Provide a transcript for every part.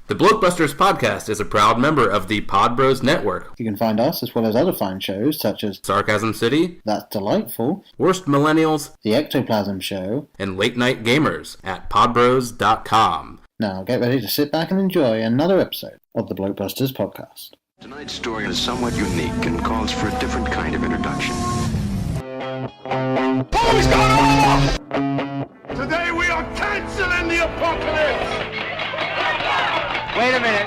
The BlokeBusters podcast is a proud member of the Pod Bros Network. You can find us as well as other fine shows such as Sarcasm City, That's Delightful, Worst Millennials, The Ectoplasm Show, and Late Night Gamers at podbros.com. Now get ready to sit back and enjoy another episode of the BlokeBusters podcast. Tonight's story is somewhat unique and calls for a different kind of introduction. Who's going on? Today we are canceling the apocalypse! Wait a minute.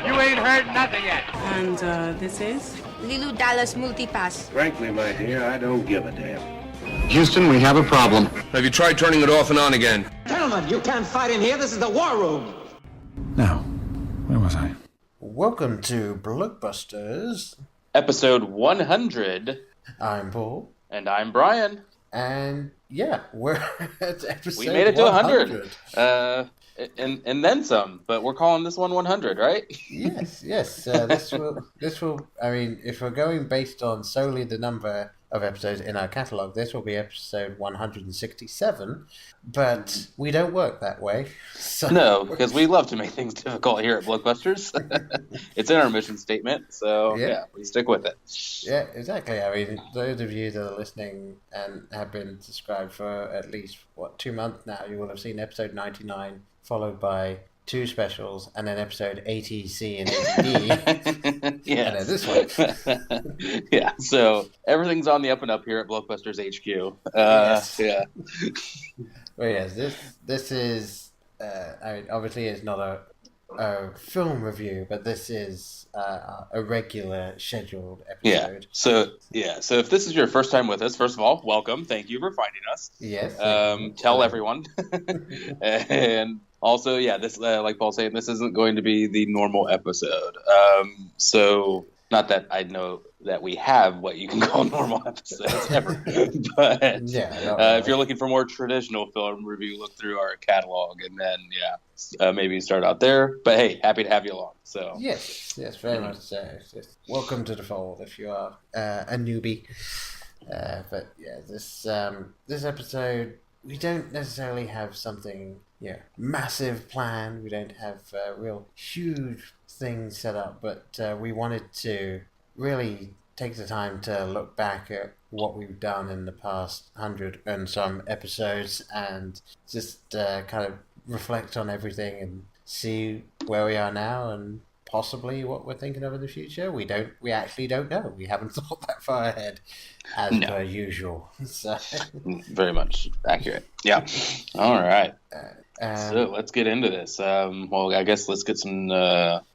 You ain't heard nothing yet. And this is? Lilu Dallas Multipass. Frankly, my dear, I don't give a damn. Houston, we have a problem. Have you tried turning it off and on again? Gentlemen, you can't fight in here. This is the war room. Now, where was I? Welcome to BlokeBusters. Episode 100. I'm Paul. And I'm Brian. And yeah, we're at episode We made it to 100. And then some, but we're calling this one 100, right? Yes. This will. I mean, if we're going based on solely the number of episodes in our catalogue, this will be episode 167. But we don't work that way. So. No, because we love to make things difficult here at BlokeBusters. It's in our mission statement, so yeah, we stick with it. Yeah, exactly. I mean, those of you that are listening and have been subscribed for at least 2 months now, you will have seen episode 99. Followed by 2 specials, and then episode 80C and 80D. Yeah. And then this one. Yeah, so everything's on the up and up here at BlokeBusters HQ. Yes. Yeah. Well, yes, this is, I mean, obviously it's not a film review, but this is a regular scheduled episode. So if this is your first time with us, first of all, welcome. Thank you for finding us. Yes. Tell everyone. And also, this, like Paul's saying, this isn't going to be the normal episode. So not that I know that we have what you can call normal episodes ever, but if you're looking for more traditional film review, look through our catalog, and then maybe start out there. But hey, happy to have you along. So yes, very much so. Welcome to the fold if you are a newbie. But yeah, this episode, we don't necessarily have something massive plan. We don't have real huge things set up, but we wanted to really take the time to look back at what we've done in the past 100 and some episodes and just kind of reflect on everything and see where we are now and possibly what we're thinking of in the future. We actually don't know. We haven't thought that far ahead as per usual. So. Very much accurate. Yeah. All right. So let's get into this. Well, I guess let's get some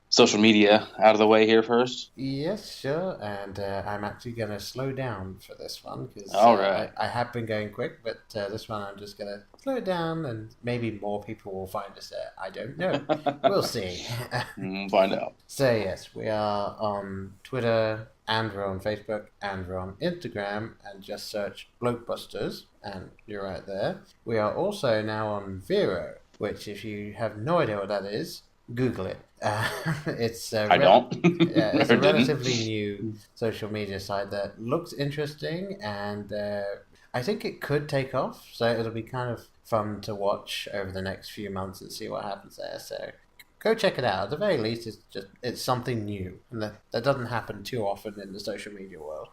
social media out of the way here first. Yes, sure. And I'm actually going to slow down for this one because all right. I have been going quick, but this one I'm just going to slow it down and maybe more people will find us there. I don't know. We'll see. Find out. So yes, we are on Twitter and we're on Facebook and we're on Instagram and just search BlokeBusters and you're right there. We are also now on Vero, which if you have no idea what that is, Google it. It's I don't. It's a relatively new social media site that looks interesting, and I think it could take off. So it'll be kind of fun to watch over the next few months and see what happens there. So go check it out. At the very least, it's something new, and that doesn't happen too often in the social media world.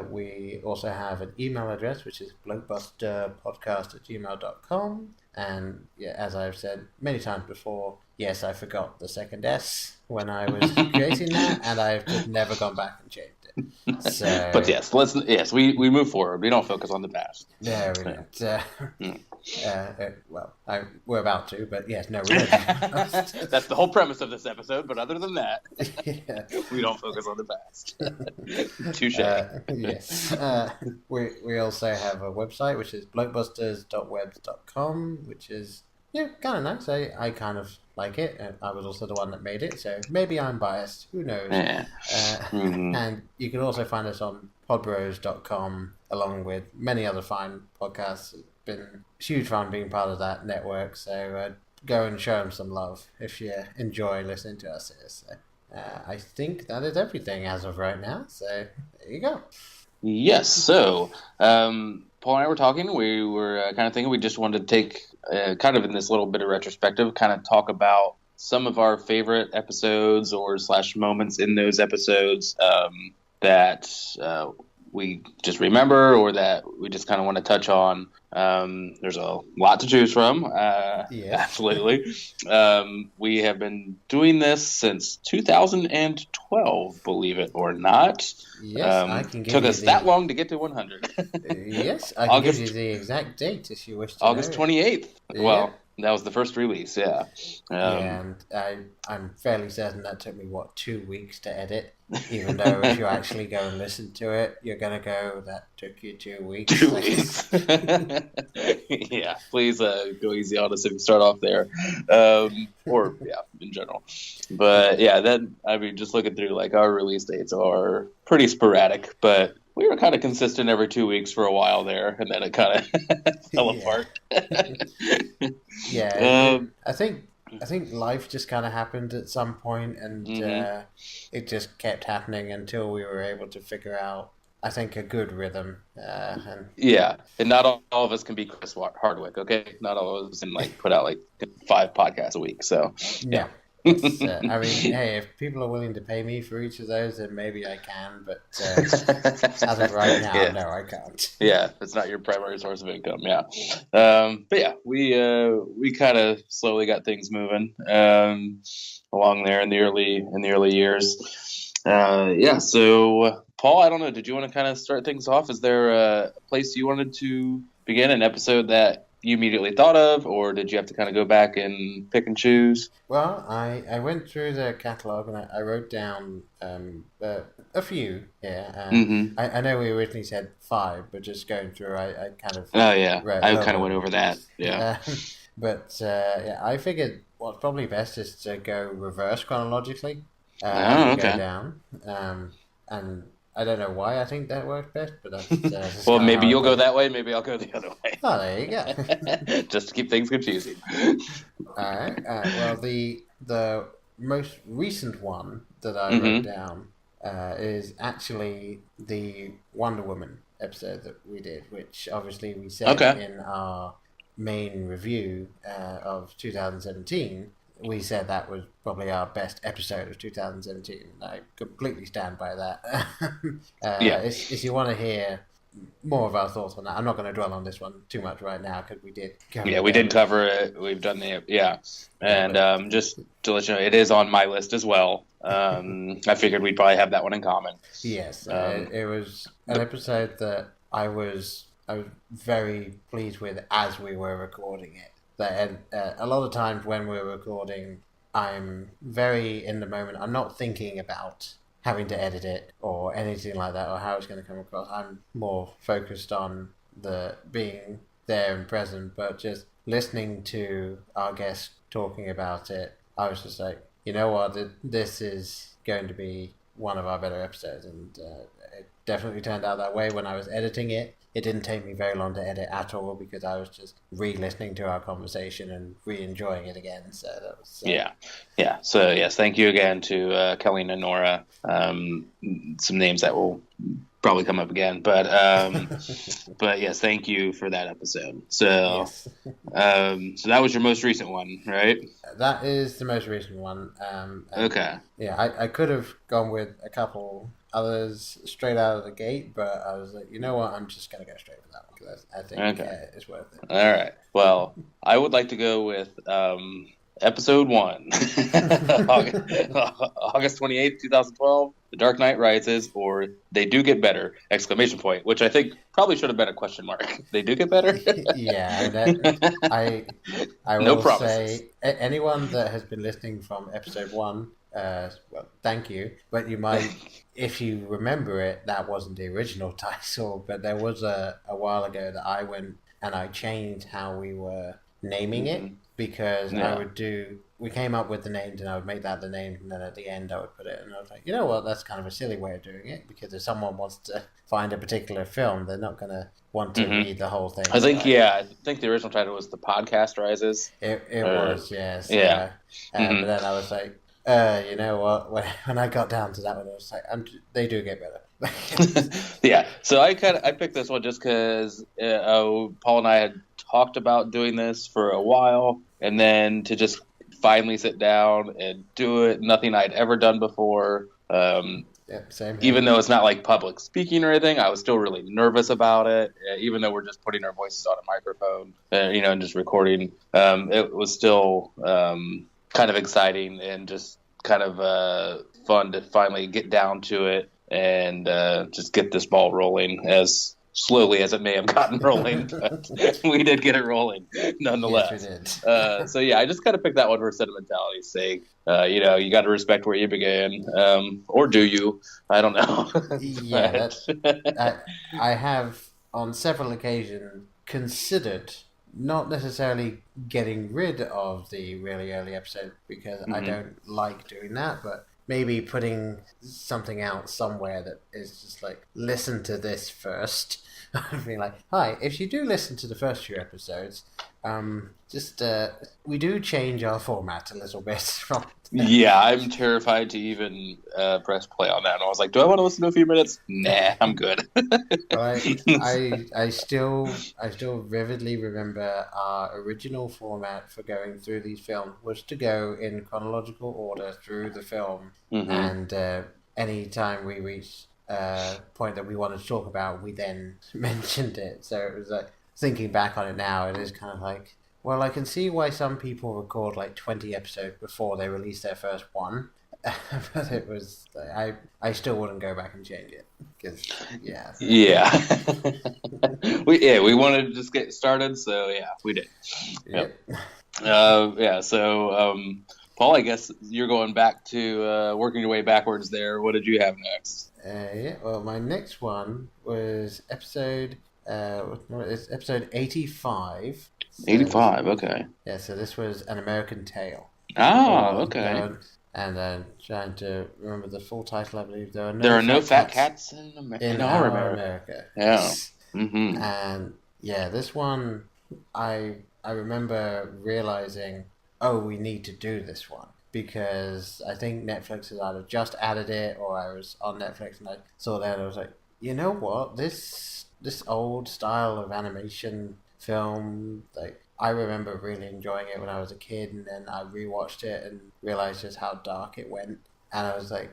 We also have an email address, which is blokebusterpodcast@gmail.com. And as I've said many times before, yes, I forgot the second S when I was creating that, and I've just never gone back and changed it. So, but we move forward. We don't focus on the past. Yeah, we don't. We're about to, but yes, no, we don't. That's the whole premise of this episode. But other than that, we don't focus on the past. Touche. Yes. We also have a website which is blokebusters.webs.com, which is kind of nice. I kind of like it. I was also the one that made it, so maybe I'm biased. Who knows? Yeah. And you can also find us on podbros.com along with many other fine podcasts. It's been huge fun being part of that network, so go and show them some love if you enjoy listening to us here. So, I think that is everything as of right now, so there you go. Yes, so Paul and I were talking. We were kind of thinking we just wanted to take kind of in this little bit of retrospective, kind of talk about some of our favorite episodes or / moments in those episodes that we just remember or that we just kind of want to touch on. There's a lot to choose from. Absolutely. We have been doing this since 2012, believe it or not. Yes, I can give took you us that long to get to 100. Yes, I can give you the exact date if you wish to August know. 28th. Yeah. Well, that was the first release, yeah. And I'm fairly certain that took me, 2 weeks to edit? Even though if you actually go and listen to it, you're going to go, that took you 2 weeks. 2 weeks. Yeah, please go easy on us if you start off there. Or, yeah, in general. But, yeah, then, I mean, just looking through, like, our release dates are pretty sporadic, but we were kind of consistent every 2 weeks for a while there, and then it kind of fell apart. Yeah, I think life just kind of happened at some point, and it just kept happening until we were able to figure out, I think, a good rhythm. And not all of us can be Chris Hardwick, okay? Not all of us can put out 5 podcasts a week. So yeah. I mean, hey, if people are willing to pay me for each of those, then maybe I can. But as of right now, no, I can't. Yeah, it's not your primary source of income. Yeah, but yeah, we kind of slowly got things moving along there in the early years. So Paul, I don't know. Did you want to kind of start things off? Is there a place you wanted to begin, an episode that you immediately thought of, or did you have to kind of go back and pick and choose? Well, I went through the catalogue and I wrote down a few. Yeah, I know we originally said 5, but just going through, I kind of I kind of went over that. Yeah, I figured what's probably best is to go reverse chronologically. Okay. Go down, and I don't know why I think that works best, but that's well, maybe you'll go that way, maybe I'll go the other way. Oh, there you go. Just to keep things confusing. All right. Well, the most recent one that I wrote down is actually the Wonder Woman episode that we did, which obviously we said in our main review of 2017. We said that was probably our best episode of 2017. I completely stand by that. If you want to hear more of our thoughts on that, I'm not going to dwell on this one too much right now because we did cover it. We did cover it. We've done and just to let you know, it is on my list as well. I figured we'd probably have that one in common. Yes, it was an episode that I was very pleased with as we were recording it. And a lot of times when we're recording, I'm very in the moment. I'm not thinking about having to edit it or anything like that or how it's going to come across. I'm more focused on the being there and present, but just listening to our guest talking about it, I was just like, you know what, this is going to be one of our better episodes, and it definitely turned out that way when I was editing it. It didn't take me very long to edit at all because I was just re-listening to our conversation and re-enjoying it again. So that was yeah. So yes, thank you again to Kelly and Nora. Some names that will probably come up again, but yes, thank you for that episode. So so that was your most recent one, right? That is the most recent one. Okay. Yeah, I could have gone with a couple others straight out of the gate, but I was like, you know what, I'm just going to go straight for that one because I think it's worth it. All right. Well, I would like to go with episode 1, August 28th, 2012, The Dark Knight Rises, or They Do Get Better, ! Which I think probably should have been a question mark. They do get better? Yeah. I will say, anyone that has been listening from episode 1, well, thank you. But you might, if you remember it, that wasn't the original title, but there was a while ago that I went and I changed how we were naming it because we came up with the names and I would make that the name, and then at the end I would put it, and I was like, you know what, that's kind of a silly way of doing it because if someone wants to find a particular film, they're not going to want to read the whole thing. I think the original title was The Podcast Rises. It was, yes. Yeah. But then I was like, you know what? When I got down to that one, I was like, they do get better. Yeah. So I picked this one just because Paul and I had talked about doing this for a while, and then to just finally sit down and do it. Nothing I'd ever done before. Same here. Even though it's not like public speaking or anything, I was still really nervous about it. Even though we're just putting our voices on a microphone, and just recording, it was still kind of exciting and just kind of fun to finally get down to it and just get this ball rolling as slowly as it may have gotten rolling, but we did get it rolling nonetheless. Yes, we did. So yeah, I just kind of picked that one for sentimentality's sake. You got to respect where you began, or do you? I don't know. Yeah, I have on several occasions considered not necessarily getting rid of the really early episode because I don't like doing that, but maybe putting something out somewhere that is just like, listen to this first. Being like, hi, if you do listen to the first few episodes, we do change our format a little bit. Yeah, I'm terrified to even press play on that. And I was like, do I want to listen to a few minutes? Nah, I'm good. I still vividly remember our original format for going through these films was to go in chronological order through the film, and any time we reached point that we wanted to talk about, we then mentioned it. So it was like, thinking back on it now, it is kind of like, well, I can see why some people record like 20 episodes before they release their first one. But it was, I still wouldn't go back and change it because we wanted to just get started, so yeah, we did. Yep. So Paul, I guess you're going back to working your way backwards there. What did you have next? Well, my next one was episode 85. 85, okay. Yeah, so this was An American Tale. Okay. And then trying to remember the full title, I believe there are no fat cats in our America. Yeah. Mm-hmm. And yeah, this one I remember realizing, we need to do this one. Because I think Netflix has either just added it or I was on Netflix and I saw that and I was like, you know what? This old style of animation film, like, I remember really enjoying it when I was a kid, and then I rewatched it and realized just how dark it went. And I was like,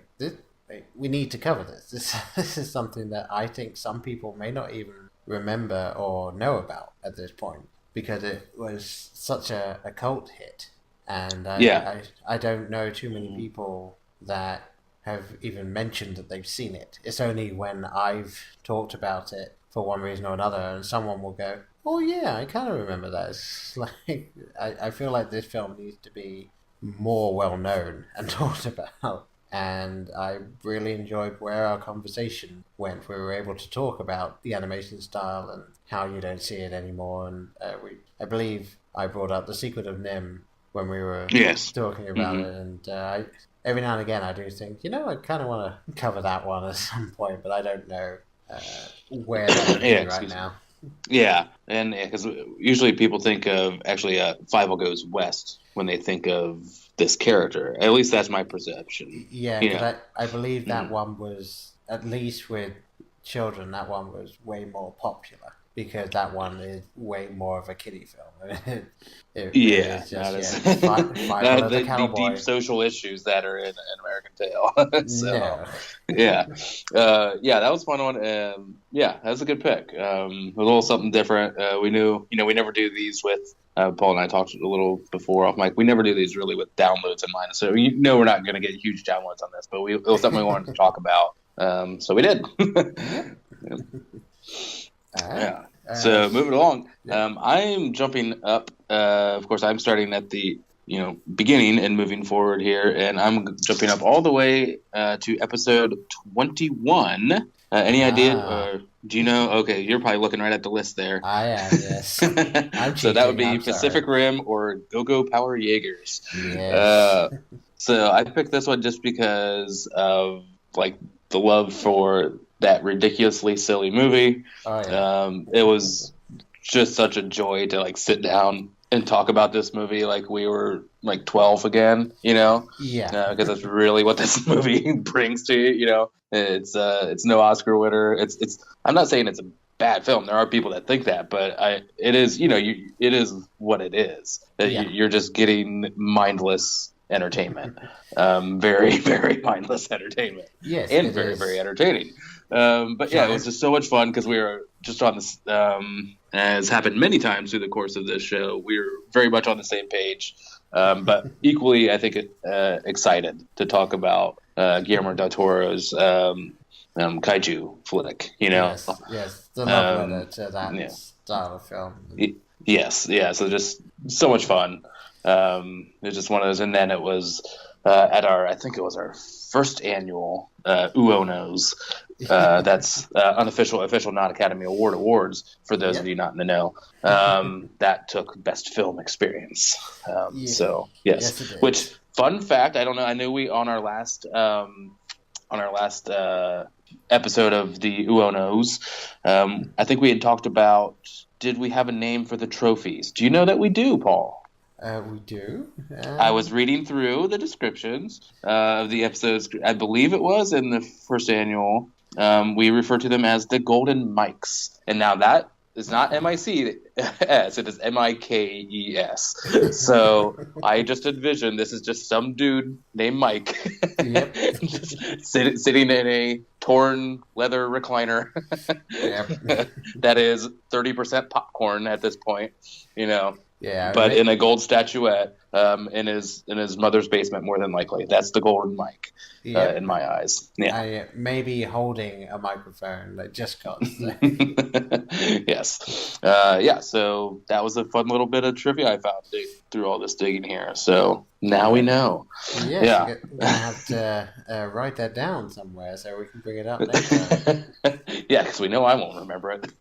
we need to cover this. This is something that I think some people may not even remember or know about at this point because it was such a cult hit. And I don't know too many people that have even mentioned that they've seen it. It's only when I've talked about it for one reason or another and someone will go, oh yeah, I kind of remember that. It's like, I feel like this film needs to be more well known and talked about. And I really enjoyed where our conversation went. We were able to talk about the animation style and how you don't see it anymore. And I believe I brought up The Secret of Nim when we were talking about it, and every now and again I do think, I kind of want to cover that one at some point, but I don't know where that would be right now. Yeah, and because usually people think of actually Fievel Goes West when they think of this character. At least that's my perception. Yeah, because I believe that one was, at least with children, that one was way more popular. Because that one is way more of a kiddie film. The deep social issues that are in An American Tale. That was a fun one. That was a good pick. A little something different. We knew, we never do these with. Paul and I talked a little before off mic. We never do these really with downloads in mind. So we're not going to get huge downloads on this, but it was something we wanted to talk about. So we did. Yeah. So moving along, I'm jumping up. Of course, I'm starting at the beginning and moving forward here, and I'm jumping up all the way to episode 21. Any idea? Do you know? Okay, you're probably looking right at the list there. I am, yes. So that would be Pacific Rim or Go-Go Power Jaegers. Yes. So I picked this one just because of the love for that ridiculously silly movie. It was just such a joy to sit down and talk about this movie like we were 12 again, because that's really what this movie brings to you. It's no Oscar winner. It's I'm not saying it's a bad film. There are people that think that, but it is, it is what it is. You're just getting mindless entertainment. Very, very mindless entertainment. Yes, and very, very entertaining. But yeah, it was just so much fun because we were just on this, as happened many times through the course of this show, we were very much on the same page. But equally, I think, excited to talk about Guillermo del Toro's kaiju flick, Yes, the love letter to that style of film. Yes, so just so much fun. It's just one of those, and then it was at I think it was our first annual UONOs. That's unofficial, official, not Academy Award awards for those of you not in the know. That took Best Film Experience. So yes, which fun fact, I don't know. I knew we on our last episode of the UONOs, I think we had talked about, did we have a name for the trophies? Do you know that we do, Paul? We do. I was reading through the descriptions of the episodes. I believe it was in the first annual. We refer to them as the Golden Mics. And now that is not M-I-C-S. It is M-I-K-E-S. So I just envisioned this is just some dude named Mike just sitting in a torn leather recliner that is 30% popcorn at this point, Yeah, but in a gold statuette in his mother's basement, more than likely. That's the Golden Mic in my eyes. Yeah, I may be holding a microphone that just got yes. So that was a fun little bit of trivia I found through all this digging here. So now we know. Yes, you're going to have to write that down somewhere so we can bring it up next time. Yeah, because we know I won't remember it.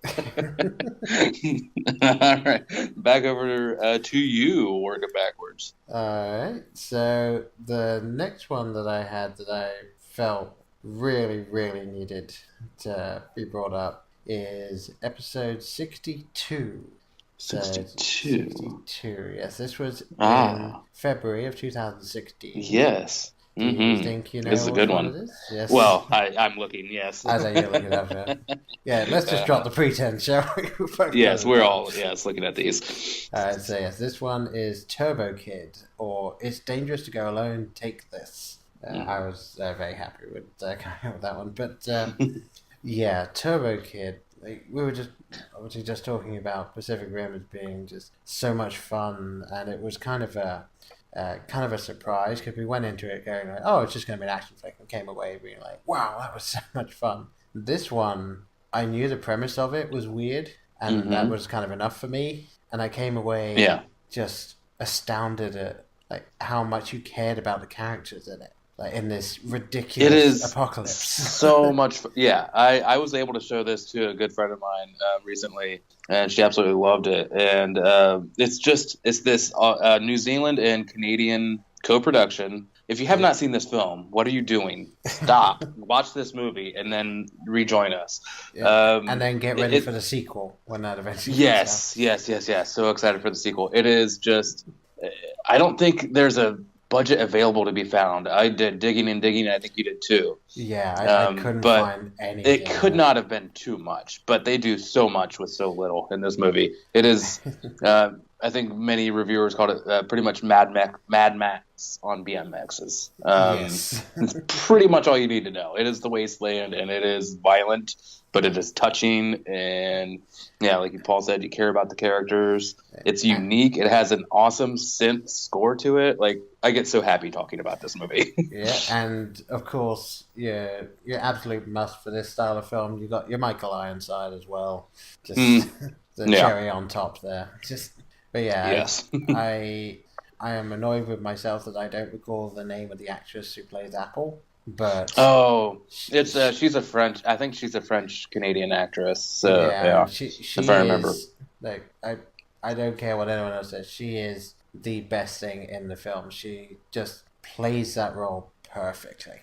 All right, back over to you, working backwards. Alright, so the next one that I had that I felt really, really needed to be brought up is episode 62. 62. Yes, this was in February of 2016. Yes. Do you think you know this is a good one? It is? Yes. Well, I'm looking, yes. I know you're looking up here. Yeah, let's just drop the pretense, shall we? Yes, we're all looking at these. So yes, this one is Turbo Kid, or It's Dangerous to Go Alone, Take This. I was very happy with going with that one. But Turbo Kid, we were obviously just talking about Pacific Rim as being just so much fun, and it was kind of a surprise because we went into it going like, oh, it's just going to be an action flick, and came away being like, wow, that was so much fun. This one, I knew the premise of it was weird, and that was kind of enough for me, and I came away just astounded at like how much you cared about the characters in it. Like in this ridiculous apocalypse. So much fun. Yeah, I was able to show this to a good friend of mine recently, and she absolutely loved it. And it's this New Zealand and Canadian co-production. If you have not seen this film, what are you doing? Stop, watch this movie, and then rejoin us. And then get ready for the sequel when that eventually comes out. Yes. So excited for the sequel. It is just, I don't think there's a budget available to be found. I did digging and digging, and I think you did too. Yeah, I couldn't find anything. It could not have been too much, but they do so much with so little in this movie. It is, I think many reviewers called it pretty much Mad Max on BMXs. It's pretty much all you need to know. It is the wasteland, and it is violent, but it is touching, and like Paul said, you care about the characters. It's unique. It has an awesome synth score to it. Like, I get so happy talking about this movie. And of course, your absolute must for this style of film, you got your Michael Ironside as well. Just the cherry on top there. I am annoyed with myself that I don't recall the name of the actress who plays Apple. But she's a French. I think she's a French Canadian actress. So she if I remember. Like I don't care what anyone else says. She is the best thing in the film. She just plays that role perfectly.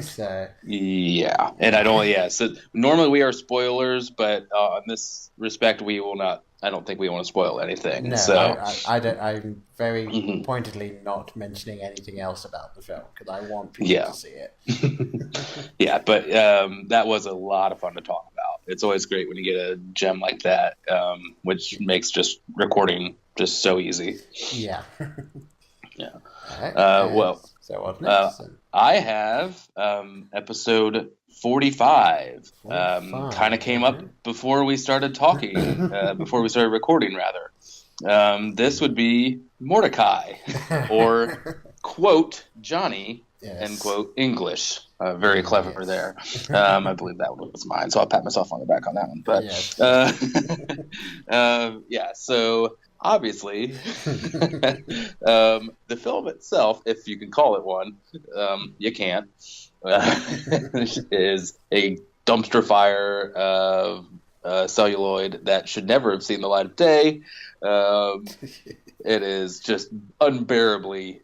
So and I don't. So normally we are spoilers, but in this respect, we will not. I don't think we want to spoil anything. No, so I'm very pointedly not mentioning anything else about the film because I want people to see it. But that was a lot of fun to talk about. it's always great when you get a gem like that, which makes just recording just so easy. Yeah. Yeah. Right. So what next? I have episode 45. Kind of came up before we started talking, before we started recording, rather. This would be Mordecai, or quote Johnny, end quote English. Very clever there. I believe that one was mine, so I'll pat myself on the back on that one. But so obviously, the film itself, if you can call it one, you can't, is a dumpster fire of celluloid that should never have seen the light of day. It is just unbearably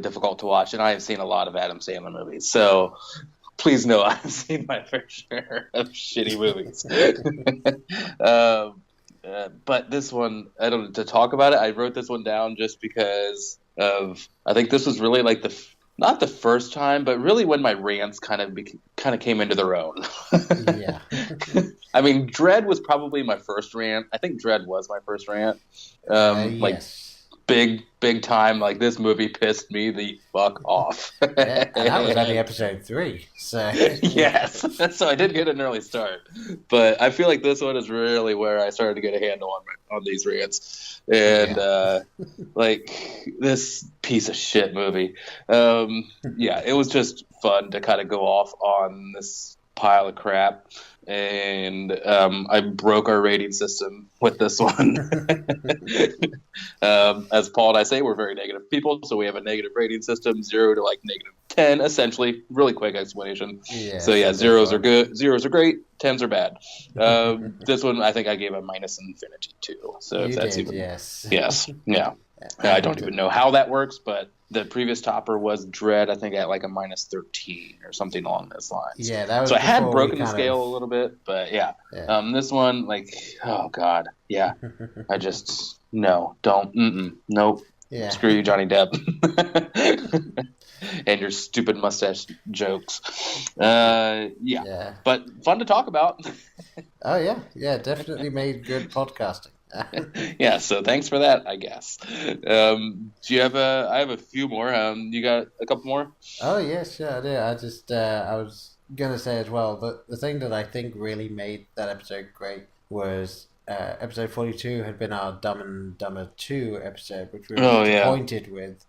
difficult to watch, and I have seen a lot of Adam Sandler movies, so please know I've seen my fair share of shitty movies. But this one, to talk about it, I wrote this one down just because I think this was really like not the first time, but really when my rants kind of came into their own. Yeah. I mean, Dread was probably my first rant. I think Dread was my first rant. Yes. Big time. Like, this movie pissed me the fuck off. And that was only episode 3. So yes, so I did get an early start, but I feel like this one is really where I started to get a handle on these rants, and like, this piece of shit movie. It was just fun to kind of go off on this pile of crap. And I broke our rating system with this one. As Paul and I say, we're very negative people, so we have a negative rating system, 0 to like -10, essentially. Really quick explanation. Yeah, so yeah, zeros are good, zeros are great, 10s are bad. This one, I think I gave a -infinity to. So if that's even yes, yeah. I don't even know how that works, but the previous topper was Dread, I think, at like a -13 or something along those lines. Yeah, that was. So I had broken the scale a little bit, but yeah. This one, like, oh god, yeah. I just nope. Yeah. Screw you, Johnny Depp, and your stupid mustache jokes. But fun to talk about. Oh yeah, definitely made good podcasting. Yeah, so thanks for that, I guess. Do you have I have a few more. You got a couple more? Oh yes, I do. I just I was gonna say as well that the thing that I think really made that episode great was episode 42 had been our Dumb and Dumber 2 episode, which we were disappointed with.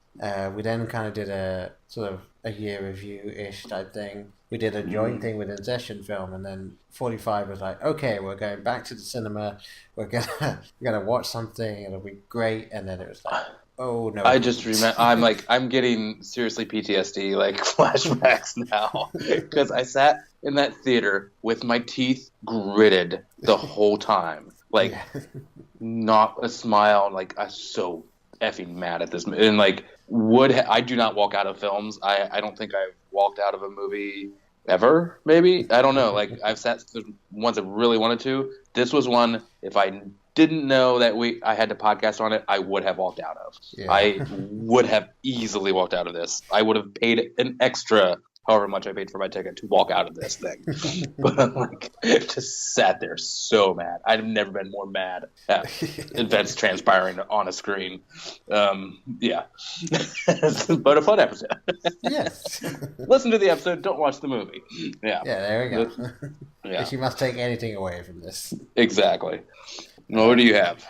We then kind of did a sort of a year review-ish type thing. We did a joint thing with In Session Film, and then 45 was like, okay, we're going back to the cinema. We're gonna watch something. It'll be great. And then it was like, oh no! I just remember. I'm getting seriously PTSD, like flashbacks now, because I sat in that theater with my teeth gritted the whole time, like not a smile. Like, I'm so effing mad at this, and like I do not walk out of films. I don't think I've walked out of a movie ever. Maybe, I don't know. Like, I've sat through ones I really wanted to. This was one. If I didn't know that I had to podcast on it, I would have walked out of. Yeah. I would have easily walked out of this. I would have paid an extra, however much I paid for my ticket, to walk out of this thing. But I'm like, just sat there so mad. I've never been more mad at events transpiring on a screen. Yeah. But a fun episode. Yes. Listen to the episode, don't watch the movie. Yeah. Yeah, there we go. Yeah. You must take anything away from this. Exactly. Well, what do you have?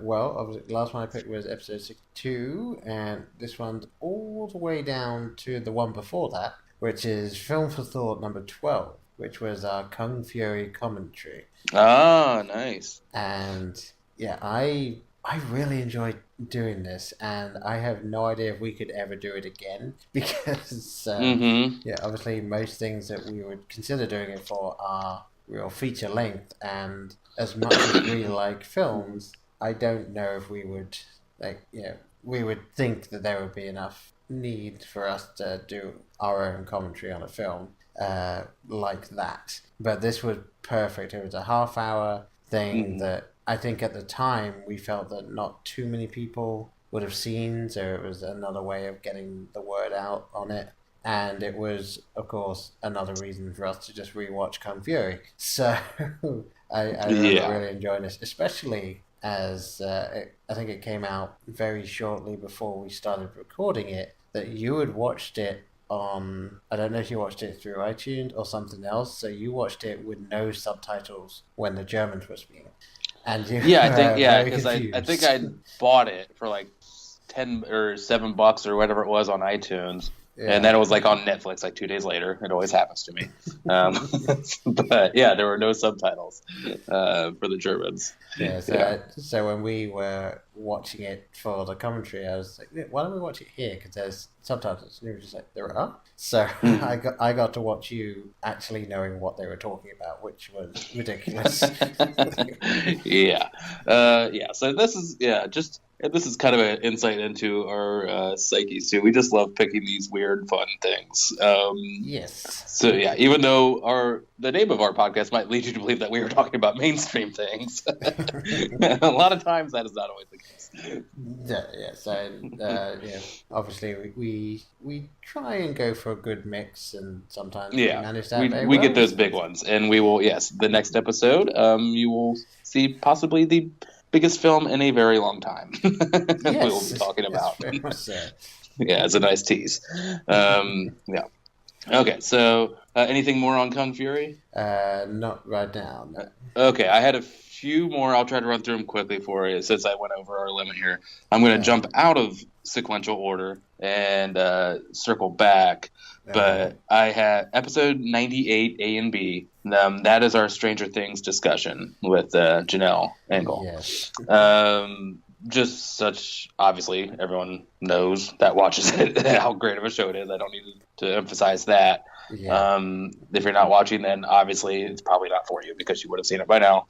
Well, obviously, the last one I picked was episode 62, and this one's all the way down to the one before that, which is Film for Thought number 12, which was our Kung Fury commentary. Ah, nice. And yeah, I really enjoyed doing this, and I have no idea if we could ever do it again, because obviously most things that we would consider doing it for are real feature length, and as much as we like films, I don't know if we would we would think that there would be enough need for us to do our own commentary on a film like that. But this was perfect. It was a half-hour thing that I think at the time we felt that not too many people would have seen, so it was another way of getting the word out on it. And it was, of course, another reason for us to just rewatch Kung Fury. So I remember really enjoying this, especially as I think it came out very shortly before we started recording it, that you had watched it on, I don't know if you watched it through iTunes or something else, so you watched it with no subtitles when the Germans were speaking. And you because I think I bought it for like $10 or $7 or whatever it was on iTunes. Yeah. And then it was like on Netflix like 2 days later. It always happens to me. But yeah, there were no subtitles for the Germans. So when we were watching it for the commentary, I was like, why don't we watch it here? Because there's subtitles. And you were just like, there are? So I got to watch you actually knowing what they were talking about, which was ridiculous. So this is kind of an insight into our psyches too. We just love picking these weird, fun things. Yes. So yeah, even though the name of our podcast might lead you to believe that we were talking about mainstream things, a lot of times that is not always the case. Obviously we try and go for a good mix, and sometimes we manage that. We get those big ones, and we will. Yes, the next episode, you will see possibly the biggest film in a very long time. Yes, we will be talking about. Yeah, it's a nice tease. Okay, so anything more on Kung Fury? Not right now. No. Okay, I had a few more. I'll try to run through them quickly for you since I went over our limit here. I'm going to jump out of sequential order and circle back. But I had episode 98 A and B. That is our Stranger Things discussion with Janelle Engel. Yes. Just such, obviously, everyone knows that watches it how great of a show it is. I don't need to emphasize that. Yeah. If you're not watching, then obviously it's probably not for you because you would have seen it by now.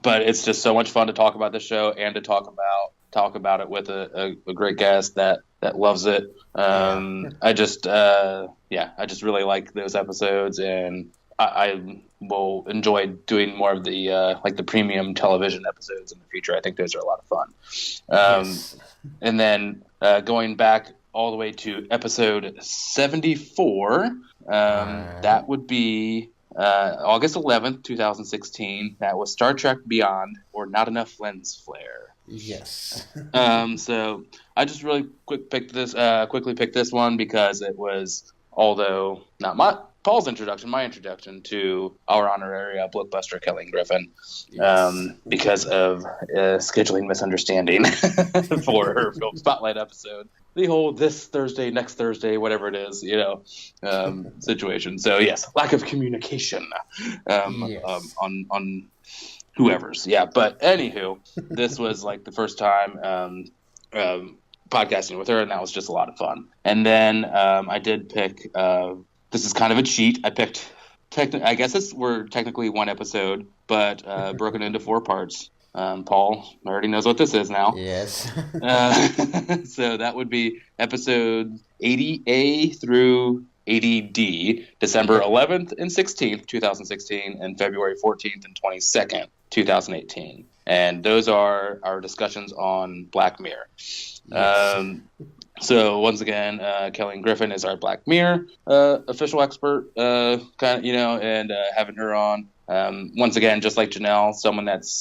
But it's just so much fun to talk about the show and to talk about it with a great guest that loves it. I just really like those episodes, and I will enjoy doing more of the the premium television episodes in the future. I think those are a lot of fun. Yes. And then going back all the way to episode 74, that would be August 11th, 2016. That was Star Trek Beyond, or Not Enough Lens Flare. Yes. So I just really quickly picked this one because it was, although not Paul's introduction, my introduction to our honorary BlokeBuster Kelly Griffin, because of a scheduling misunderstanding for her film spotlight episode. The whole this Thursday, next Thursday, whatever it is, situation. So yes, lack of communication on whoever's. Yeah, but anywho, this was like the first time podcasting with her, and that was just a lot of fun. And then I did pick. This is kind of a cheat. I picked. I guess we're technically one episode, but broken into 4 parts. Paul already knows what this is now. Yes. So that would be episode 80A through 80D, December 11th and 16th, 2016, and February 14th and 22nd, 2018. And those are our discussions on Black Mirror. Yes. So once again, Kelly Griffin is our Black Mirror official expert, and having her on. Once again, just like Janelle, someone that's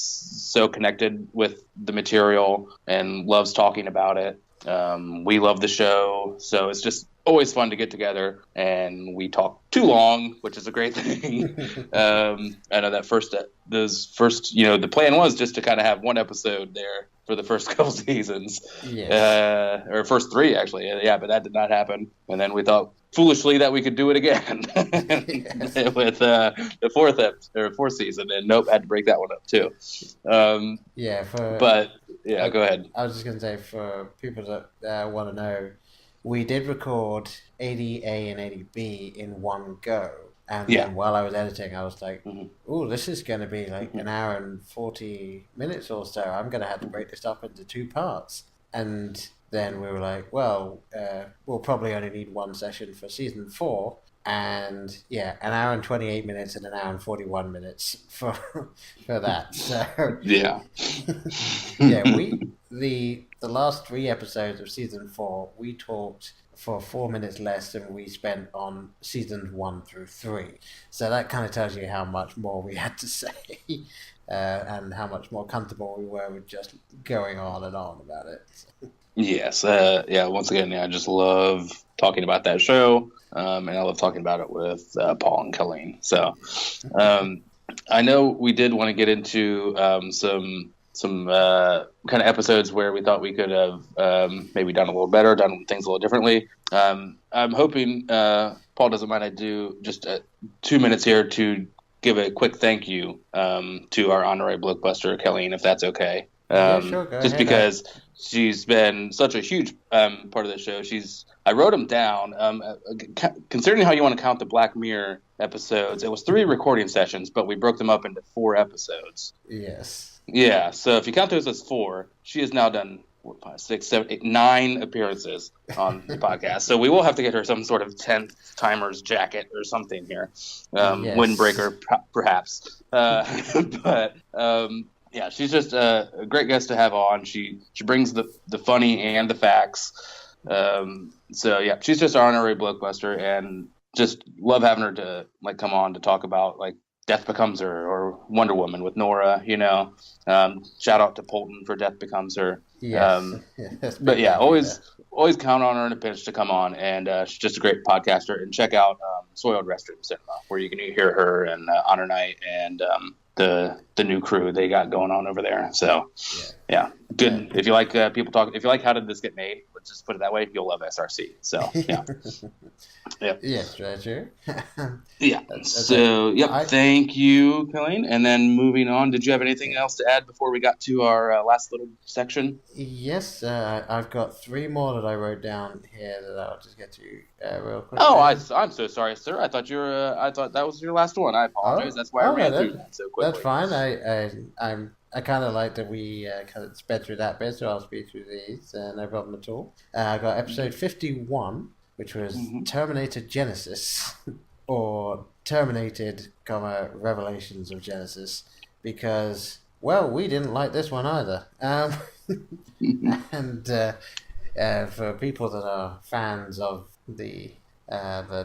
so connected with the material and loves talking about it. We love the show, so it's just always fun to get together, and we talk too long, which is a great thing. I know that the plan was just to kind of have one episode there for the first couple seasons, or first 3 actually. Yeah, but that did not happen, and then we thought foolishly that we could do it again with the fourth season, and nope, had to break that one up too. Go ahead. I was just going to say, for people that want to know, we did record 80A and 80B in one go. And then while I was editing, I was like, "Ooh, this is going to be like an hour and 40 minutes or so. I'm going to have to break this up into 2 parts." And then we were like, "Well, we'll probably only need 1 session for season 4." and yeah, an hour and 28 minutes and an hour and 41 minutes for that. So Yeah. yeah, the last 3 episodes of season 4, we talked for 4 minutes less than we spent on seasons 1 through 3. So that kind of tells you how much more we had to say, and how much more comfortable we were with just going on and on about it. Yes. Yeah. Once again, I just love talking about that show, and I love talking about it with Paul and Colleen. So, I know we did want to get into some kind of episodes where we thought we could have maybe done a little better, done things a little differently. I'm hoping Paul doesn't mind I do just 2 minutes here to give a quick thank you to our honorary Blokebuster, Colleen, if that's okay. Yeah, sure, go just ahead. because she's been such a huge part of the show. I wrote them down. Considering how you want to count the Black Mirror episodes, it was 3 recording sessions, but we broke them up into 4 episodes. Yes. Yeah, so if you count those as 4, she has now done 4, 5, 6, 7, 8, 9 appearances on the podcast. So we will have to get her some sort of 10th timers jacket or something here, Yes. windbreaker perhaps. But yeah, she's just a great guest to have on. She brings the funny and the facts. So yeah, she's just our honorary Blokebuster, and just love having her to come on to talk about Death Becomes Her or Wonder Woman with Nora. Shout out to Polton for Death Becomes Her. Yes. But yeah, always count on her in a pinch to come on, and she's just a great podcaster. And check out Soiled Restroom Cinema, where you can hear her and Honor Night and the new crew they got going on over there. So yeah, good. Yeah. If you like people talking, if you like How Did This Get Made, let's just put it that way, you'll love SRC. So yeah. Yep. Yes, treasure. Yeah. So yep. Thank you, Colleen. And then moving on, did you have anything else to add before we got to our last little section? Yes, I've got 3 more that I wrote down here that I'll just get to real quick. Oh, I'm so sorry, sir. I thought that was your last one. I apologize. That's why I ran through that so quickly. That's fine. I kind of like that we kind of sped through that bit, so I'll speed through these. No problem at all. I got episode 51, which was Terminator Genesis, or Terminated, Revelations of Genesis, because, well, we didn't like this one either. And for people that are fans of the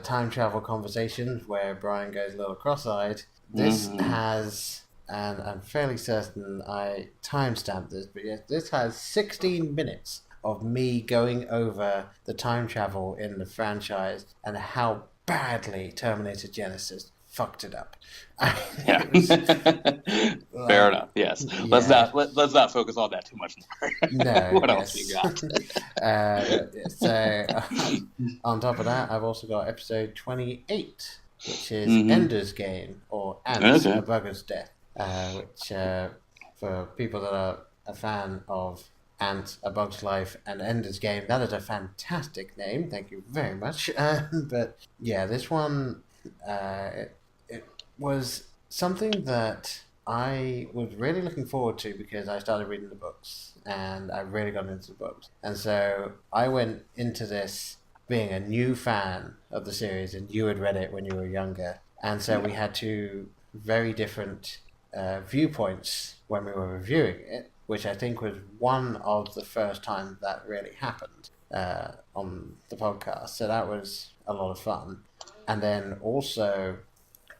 time travel conversations where Brian goes a little cross-eyed, this has, and I'm fairly certain I timestamped this, but yes, this has 16 minutes of me going over the time travel in the franchise and how badly Terminator Genesis fucked it up. Yeah. Fair enough. Yes. Yeah. Let's not focus on that too much more. No. What else you got? On top of that, I've also got episode 28, which is Ender's Game, or Ants, A Bugger's Death, which for people that are a fan of Ant, A Bug's Life, and Ender's Game, that is a fantastic name. Thank you very much. But yeah, this one, it was something that I was really looking forward to because I started reading the books and I really got into the books. And so I went into this being a new fan of the series, and you had read it when you were younger. And so we had 2 very different viewpoints when we were reviewing it, which I think was one of the first times that really happened on the podcast. So that was a lot of fun. And then also,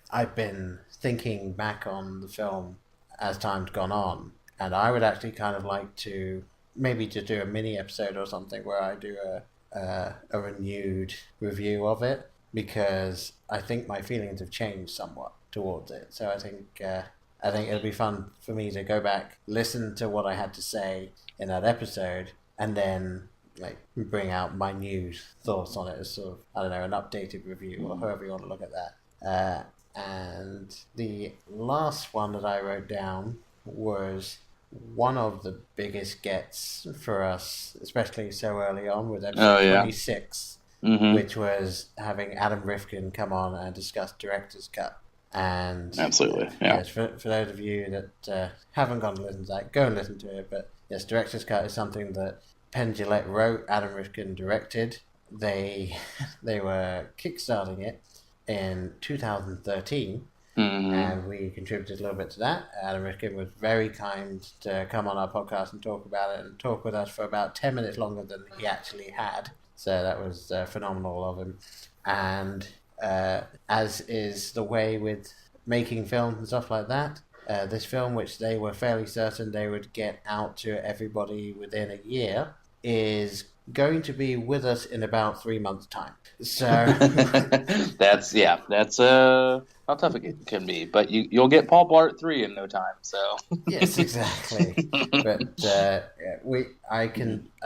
I've been thinking back on the film as time's gone on, and I would actually kind of like to maybe just do a mini episode or something where I do a renewed review of it, because I think my feelings have changed somewhat towards it. So I think it'll be fun for me to go back, listen to what I had to say in that episode, and then bring out my new thoughts on it as sort of, I don't know, an updated review, or however you want to look at that. And the last one that I wrote down was one of the biggest gets for us, especially so early on, with episode 26, which was having Adam Rifkin come on and discuss Director's Cut. And absolutely, yeah. Yes, for those of you that haven't gone to listen to that, go and listen to it. But yes, Director's Cut is something that Penn Jillette wrote, Adam Rifkin directed. They were kickstarting it, in 2013. Mm-hmm. And we contributed a little bit to that. Adam Rifkin was very kind to come on our podcast and talk about it and talk with us for about 10 minutes longer than he actually had. So that was phenomenal of him. And as is the way with making films and stuff like that, this film, which they were fairly certain they would get out to everybody within a year, is going to be with us in about 3 months' time. So that's how tough it can be. But you'll get Paul Blart 3 in no time. So yes, exactly. But I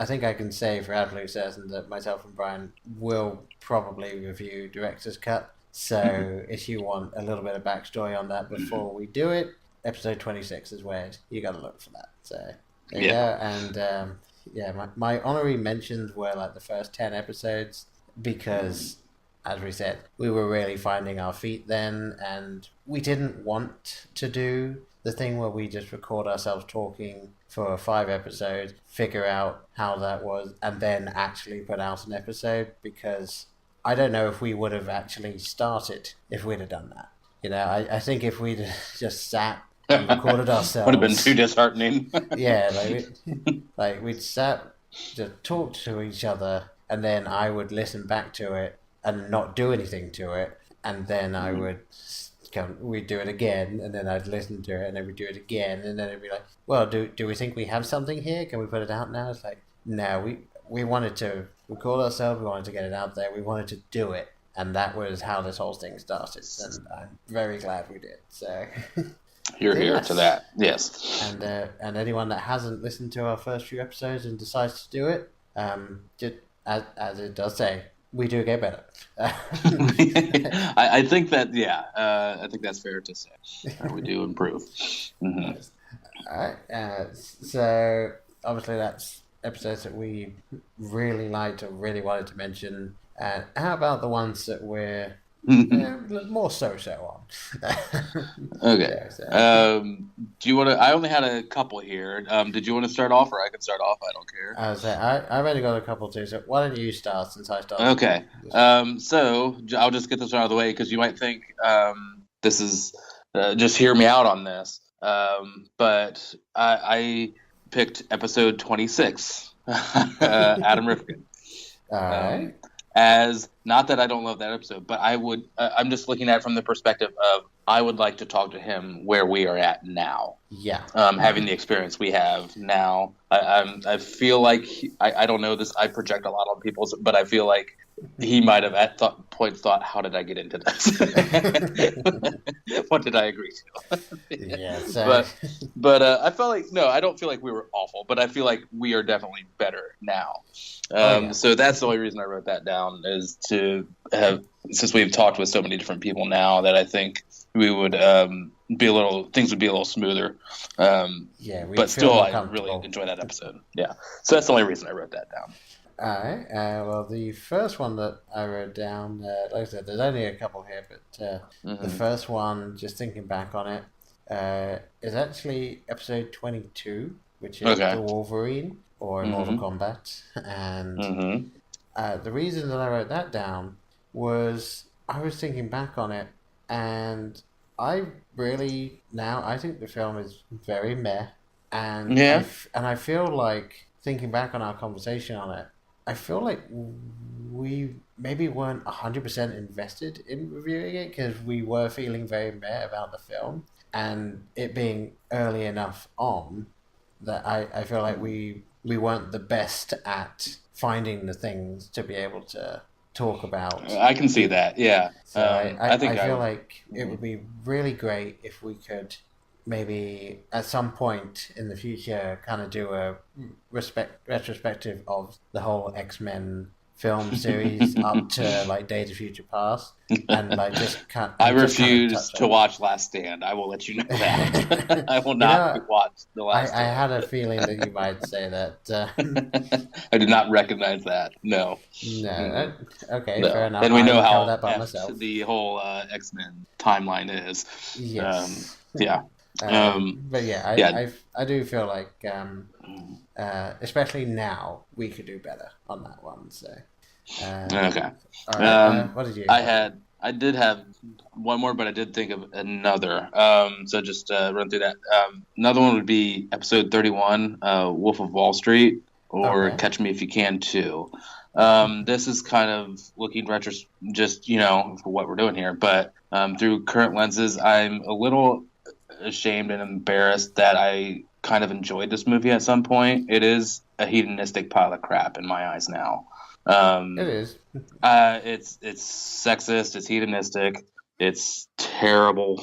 think I can say for absolute certain that myself and Brian will probably review Director's Cut. So if you want a little bit of backstory on that before we do it, episode 26 is where you got to look for that. So there you go. And my honorary mentions were like the first 10 episodes because, as we said, we were really finding our feet then, and we didn't want to do the thing where we just record ourselves talking for 5 episodes, figure out how that was, and then actually put out an episode, because I don't know if we would have actually started if we'd have done that. You know, I think if we'd just sat and recorded ourselves, would have been too disheartening. Yeah, we'd sat to talk to each other, and then I would listen back to it and not do anything to it, and then we'd do it again, and then I'd listen to it, and then we'd do it again, and then it'd be like, well, do we think we have something here? Can we put it out now? It's like, no, we wanted to record ourselves, we wanted to get it out there, we wanted to do it, and that was how this whole thing started, and I'm very glad we did. So you're here to that, yes. And anyone that hasn't listened to our first few episodes and decides to do it, just as it does say, we do get better. I think that, I think that's fair to say. We do improve. Mm-hmm. All right. So obviously that's episodes that we really liked or really wanted to mention. And how about the ones that we're more so on? Okay. Do you want to? I only had a couple here. Did you want to start off, or I can start off? I don't care. I've only got a couple too. So why don't you start since I started? Okay. So I'll just get this out of the way because you might think this is just hear me out on this. But I picked episode 26, Adam Rifkin. All right. As not that I don't love that episode, but I'm just looking at it from the perspective of I would like to talk to him where we are at now. Yeah. Having the experience we have now, I feel like I don't know this. I project a lot on people, but I feel like he might have at points thought, "How did I get into this? What did I agree to?" Yeah. But I felt like I don't feel like we were awful, but I feel like we are definitely better now. So that's the only reason I wrote that down, is to have, since we've talked with so many different people now, that I think we would things would be a little smoother. But still, I really enjoy that episode. Yeah. So that's the only reason I wrote that down. All right. Well, the first one that I wrote down, like I said, there's only a couple here, but the first one, just thinking back on it, is actually episode 22, which is The Wolverine, or Mortal Kombat. And the reason that I wrote that down was I was thinking back on it, and I think the film is very meh. And I feel like, thinking back on our conversation on it, I feel like we maybe weren't 100% invested in reviewing it because we were feeling very meh about the film, and it being early enough on that I feel like we weren't the best at finding the things to be able to talk about. I can see that, yeah. So I feel like it would be really great if we could maybe at some point in the future kind of do a retrospective of the whole X-Men film series up to like Days of Future Past, and like just kind. I refuse to watch Last Stand. I will let you know that. I will not watch the Last Stand. I had a feeling that you might say that. I did not recognize that. No. No. Okay, fair enough. And we know how that by myself. The whole X-Men timeline is. Yes. Yeah. But yeah, I do feel like, especially now, we could do better on that one. So, okay. All right, what did you? I had I did have one more, but I did think of another. So just run through that. Another one would be episode 31, Wolf of Wall Street, or Catch Me If You Can too. This is kind of looking just for what we're doing here, but through current lenses, I'm a little ashamed and embarrassed that I kind of enjoyed this movie at some point. It is a hedonistic pile of crap in my eyes now. It is. It's sexist. It's hedonistic. It's terrible.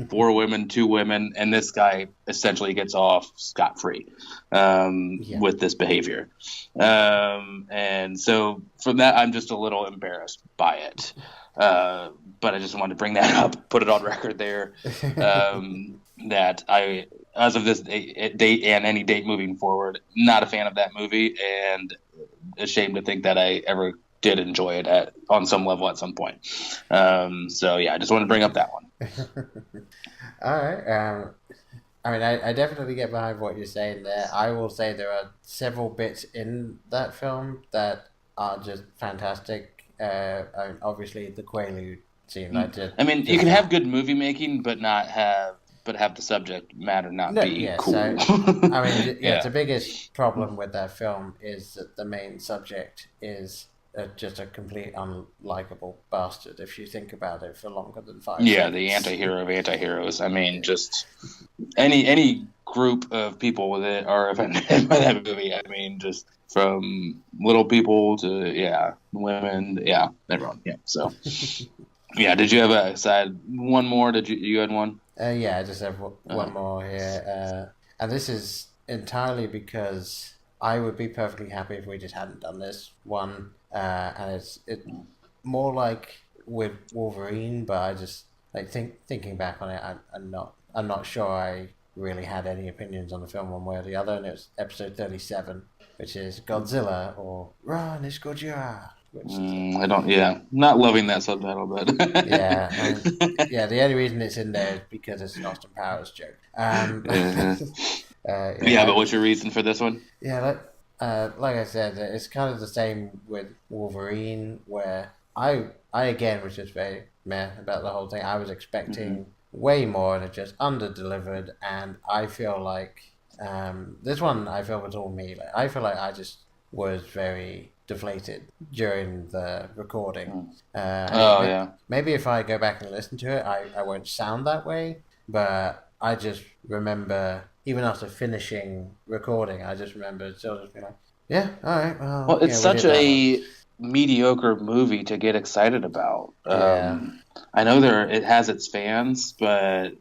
4 women, 2 women, and this guy essentially gets off scot-free with this behavior. And so from that, I'm just a little embarrassed by it. But I just wanted to bring that up, put it on record there, that I, as of this date and any date moving forward, not a fan of that movie, and ashamed to think that I ever did enjoy it on some level at some point. So yeah, I just wanted to bring up that one. All right. I mean, I definitely get behind what you're saying there. I will say there are several bits in that film that are just fantastic. Obviously, the Quaalude scene. I mean, you can have good movie making, but have the subject matter not be cool. So, I mean, the biggest problem with that film is that the main subject is just a complete unlikable bastard if you think about it for longer than 5 seconds. Yeah, the anti-hero of anti-heroes. I mean, just any group of people with it are offended by that movie. I mean, just from little people to, women, everyone. Yeah, so. Yeah, did you have a side one more? Did you had one? I just have one more here. And this is entirely because I would be perfectly happy if we just hadn't done this one. And it's more like with Wolverine, but I just thinking back on it, I'm not sure I really had any opinions on the film one way or the other. And it was episode 37, which is Godzilla or Run, it's Gojira. Not loving that subtitle, but the only reason it's in there is because it's an Austin Powers joke. But what's your reason for this one? Yeah, like I said, it's kind of the same with Wolverine, where I again was just very meh about the whole thing. I was expecting way more, and it just under-delivered, and I feel like this one, I feel was all me. I feel like I just was very deflated during the recording. Maybe if I go back and listen to it, I won't sound that way, but I just remember, even after finishing recording, I just remember sort of being like, all right. Well, it's such a mediocre movie to get excited about. I know it has its fans, but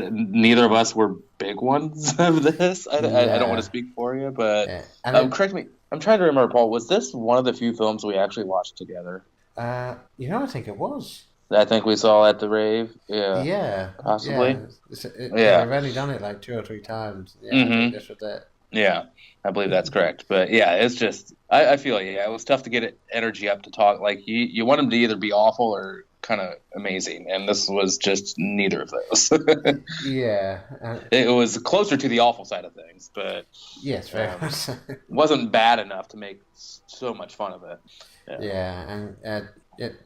neither of us were big ones of this. I don't want to speak for you, but correct me. I'm trying to remember, Paul, was this one of the few films we actually watched together? I think it was. I think we saw at the rave. Yeah. Yeah. Possibly. Yeah. I've only done it like 2 or 3 times. Yeah. Just with that. Yeah, I believe that's correct. But yeah, it's just, I feel it was tough to get energy up to talk. Like you want them to either be awful or kind of amazing, and this was just neither of those. It was closer to the awful side of things, but yes, very much. Wasn't bad enough to make so much fun of it. And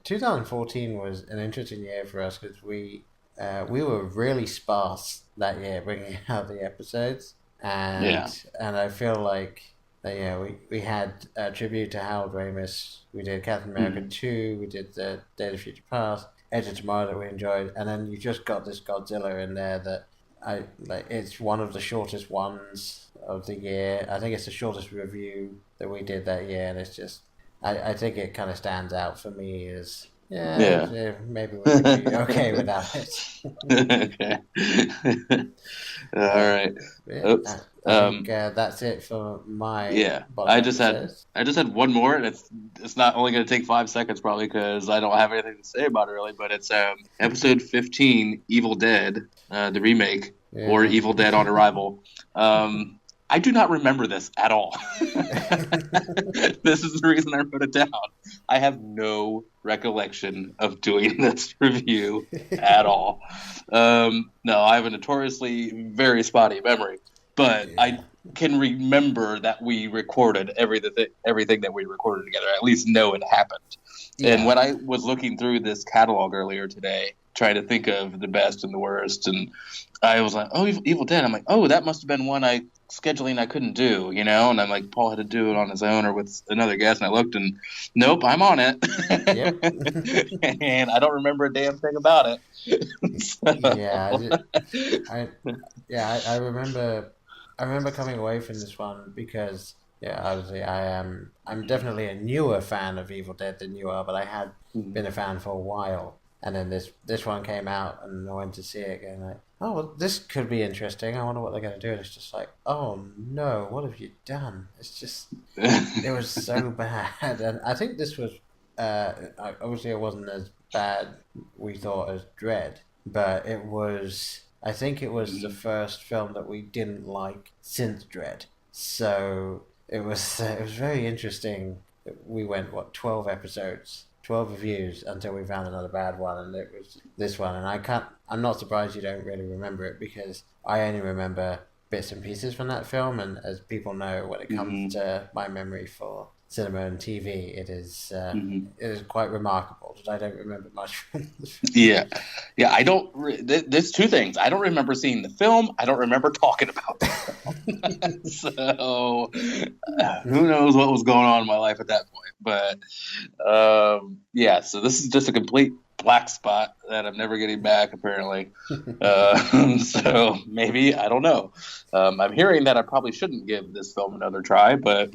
2014 was an interesting year for us because we were really sparse that year bringing out the episodes, and I feel like we had a tribute to Harold Ramis. We did Captain America 2. We did the Day of Future Past, Edge of Tomorrow that we enjoyed, and then you just got this Godzilla in there that it's one of the shortest ones of the year. I think it's the shortest review that we did that year, and it's just I think it kind of stands out for me as maybe we'll be okay without it. Okay. All right. Oops. I think that's it for my. Yeah, I just had one more, and it's not only going to take 5 seconds probably because I don't have anything to say about it really, but it's episode 15, Evil Dead, the remake, or Evil Dead on Arrival. I do not remember this at all. This is the reason I wrote it down. I have no recollection of doing this review at all. No, I have a notoriously very spotty memory. But I can remember that we recorded everything that we recorded together. At least know it happened. Yeah. And when I was looking through this catalog earlier today, trying to think of the best and the worst, and I was like, oh, Evil Dead. I'm like, oh, that must have been one I couldn't do, And I'm like, Paul had to do it on his own or with another guest. And I looked, and nope, I'm on it. Yep. And I don't remember a damn thing about it. I remember coming away from this one because, obviously I'm definitely a newer fan of Evil Dead than you are, but I had been a fan for a while. And then this one came out, and I went to see it again. Like, oh, well, this could be interesting. I wonder what they're going to do. And it's just like, oh no, what have you done? It's just, it was so bad. And I think this was, obviously it wasn't as bad we thought as Dread, but I think it was the first film that we didn't like since Dread. So it was very interesting. We went 12 episodes, 12 reviews until we found another bad one, and it was this one. And I'm not surprised you don't really remember it, because I only remember bits and pieces from that film. And as people know, when it comes to my memory for cinema and TV, it is quite remarkable that I don't remember much from the film. Yeah. I don't. There's two things. I don't remember seeing the film. I don't remember talking about the film. So who knows what was going on in my life at that point? But so this is just a complete black spot that I'm never getting back, apparently. So maybe, I don't know. I'm hearing that I probably shouldn't give this film another try, but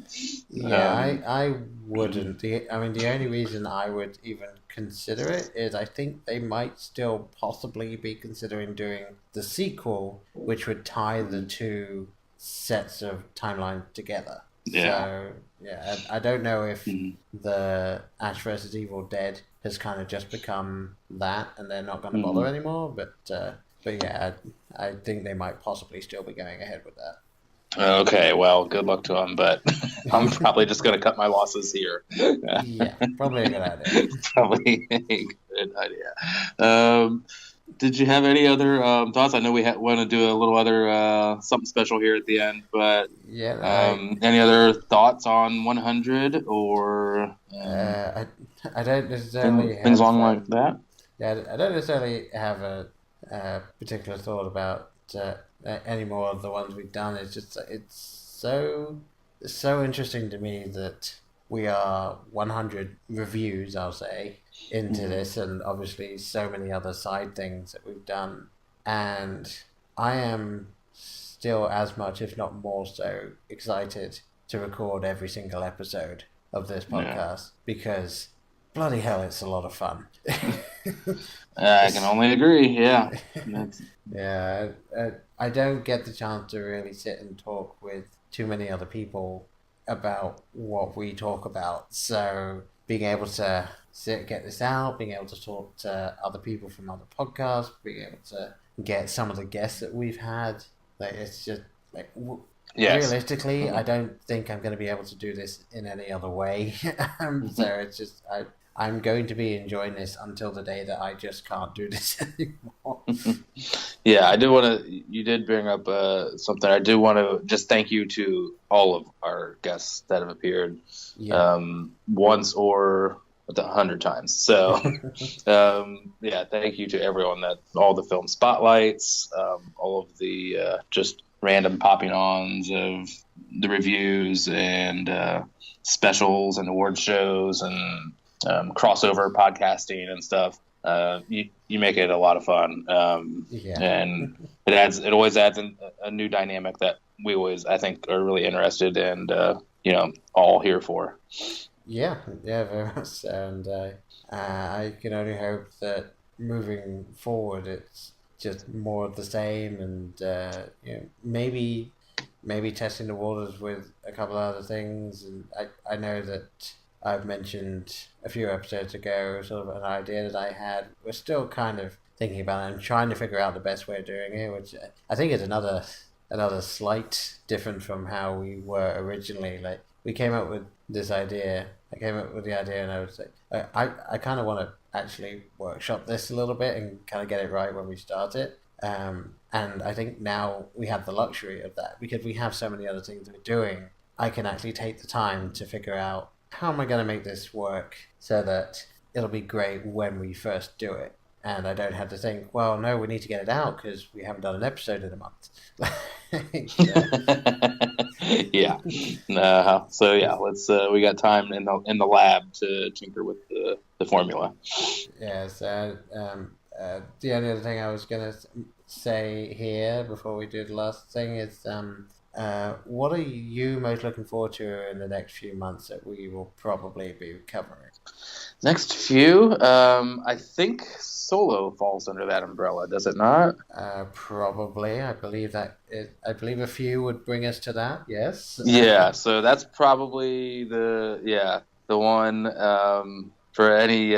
I wouldn't. The only reason I would even consider it is I think they might still possibly be considering doing the sequel, which would tie the two sets of timelines together. So I don't know if the Ash vs. Evil Dead has kind of just become that, and they're not going to bother anymore. But I think they might possibly still be going ahead with that. Okay, well, good luck to them, but I'm probably just going to cut my losses here. Probably a good idea. Probably a good idea. Did you have any other thoughts? I know we want to do a little other something special here at the end, but any other thoughts on 100 or I don't necessarily things along like that? Yeah, I don't necessarily have a particular thought about any more of the ones we've done. It's just so interesting to me that we are 100 reviews, I'll say, into this, and obviously so many other side things that we've done, and I am still as much, if not more so, excited to record every single episode of this podcast, because bloody hell, it's a lot of fun. I can only agree. I don't get the chance to really sit and talk with too many other people about what we talk about, so being able to get this out, being able to talk to other people from other podcasts, being able to get some of the guests that we've had, it's just realistically, I don't think I'm going to be able to do this in any other way. So it's just I'm going to be enjoying this until the day that I just can't do this anymore. I do want to. You did bring up something. I do want to just thank you to all of our guests that have appeared once or 100 times. So, thank you to everyone all the film spotlights, all of the just random popping ons of the reviews and specials and award shows and crossover podcasting and stuff. You make it a lot of fun, and it always adds a new dynamic that we always, I think, are really interested and all here for. Very much. And I can only hope that moving forward, it's just more of the same, and maybe testing the waters with a couple of other things. And I know that I've mentioned a few episodes ago sort of an idea that I had. We're still kind of thinking about it and trying to figure out the best way of doing it, which I think is another slight different from how we were originally. Like, we came up with this idea. I came up with the idea, and I was like, I kind of want to actually workshop this a little bit and kind of get it right when we start it. And And I think now we have the luxury of that because we have so many other things we're doing. I can actually take the time to figure out how am I going to make this work so that it'll be great when we first do it. And I don't have to think, well, no, we need to get it out because we haven't done an episode in a month. Yeah. So yeah, let's. We got time in the lab to tinker with the formula. Yeah. So the only other thing I was gonna say here before we do the last thing is, what are you most looking forward to in the next few months that we will probably be covering? Next few, I think Solo falls under that umbrella, does it not? Probably. I believe a few would bring us to that. Yes. Yeah. So that's probably the one for any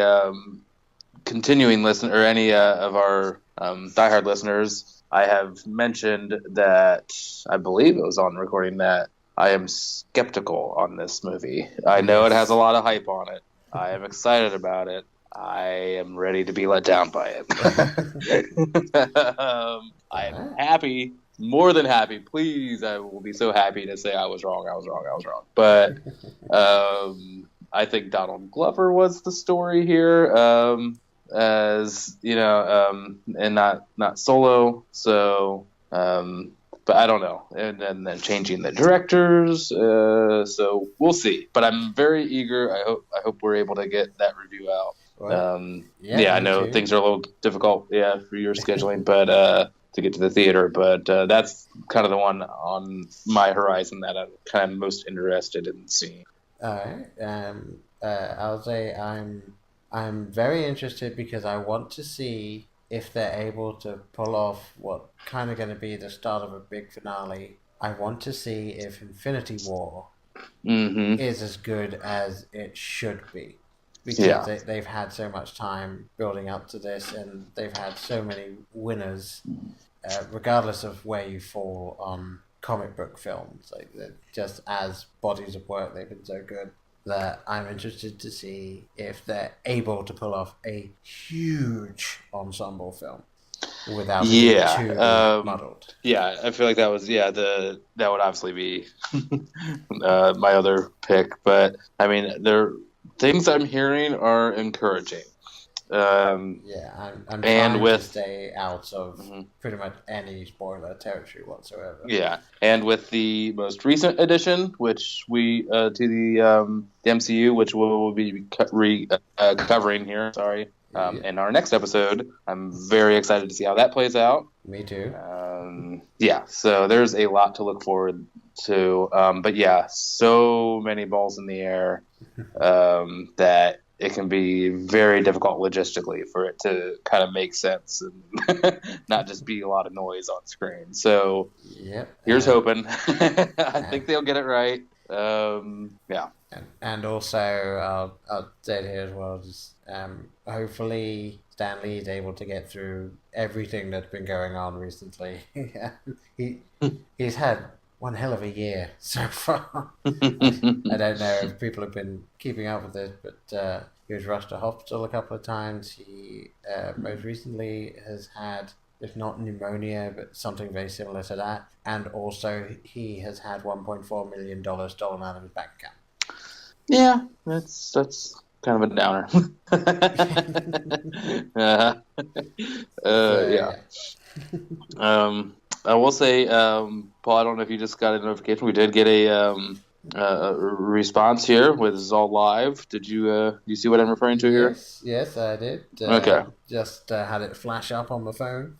continuing listen or any of our diehard listeners. I have mentioned that I believe it was on recording that I am skeptical on this movie. I know it has a lot of hype on it. I am excited about it. I am ready to be let down by it. I am happy, more than happy. Please, I will be so happy to say I was wrong. But I think Donald Glover was the story here, as you know, and not Solo. So, but I don't know. And then changing the directors. So we'll see. But I'm very eager. I hope we're able to get that review out. I know things are a little difficult, for your scheduling, but to get to the theater. But that's kind of the one on my horizon that I'm kind of most interested in seeing. All right. I'll say I'm very interested because I want to see if they're able to pull off what kind of going to be the start of a big finale. I want to see if Infinity War is as good as it should be. Because they've had so much time building up to this, and they've had so many winners, regardless of where you fall on comic book films. Like, just as bodies of work, they've been so good that I'm interested to see if they're able to pull off a huge ensemble film without being too muddled. Yeah, I feel like that was that would obviously be my other pick, but I mean things I'm hearing are encouraging. I'm trying to stay out of pretty much any spoiler territory whatsoever. Yeah, and with the most recent edition, which we to the MCU, which we'll be covering here. Sorry, in our next episode, I'm very excited to see how that plays out. Me too. So there's a lot to look forward to. But so many balls in the air that it can be very difficult logistically for it to kind of make sense and not just be a lot of noise on screen. So here's hoping. I think they'll get it right. And also, I'll say it here as well, just hopefully Stan Lee is able to get through everything that's been going on recently. He's had one hell of a year so far. I don't know if people have been keeping up with it, but he was rushed to hospital a couple of times. He most recently has had, if not pneumonia, but something very similar to that. And also he has had $1.4 million stolen out of his bank account. Yeah, that's kind of a downer. I will say, Paul, I don't know if you just got a notification. We did get a response here with "This is all live." Did you see what I'm referring to here? Yes, I did. Okay. Just had it flash up on my phone.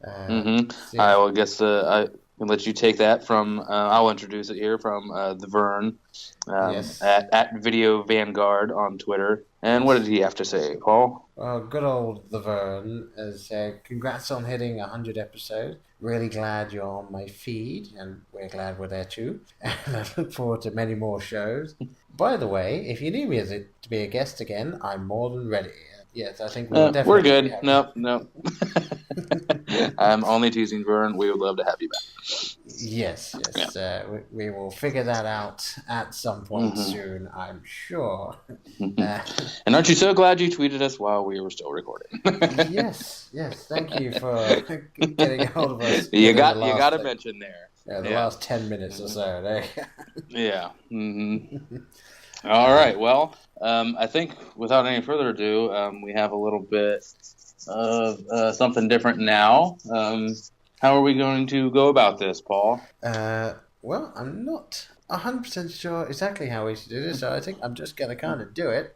I will guess I can let you take that from. I'll introduce it here from the Vern at Video Vanguard on Twitter. And what did he have to say, Paul? Well, good old the Vern has congrats on hitting 100 episodes. Really glad you're on my feed, and we're glad we're there too. And I look forward to many more shows. By the way, if you need me to be a guest again, I'm more than ready. Yes, I think we're good. No. I'm only teasing, Vern. We would love to have you back. Yes. We will figure that out at some point soon, I'm sure. And aren't you so glad you tweeted us while we were still recording? Yes. Thank you for getting a hold of us. You got to mention there. Yeah, the last 10 minutes or so. There you go. Yeah. All right. Well, I think without any further ado, we have a little bit of something different now. How are we going to go about this, Paul? Well, I'm not 100% sure exactly how we should do this, so I think I'm just going to kind of do it.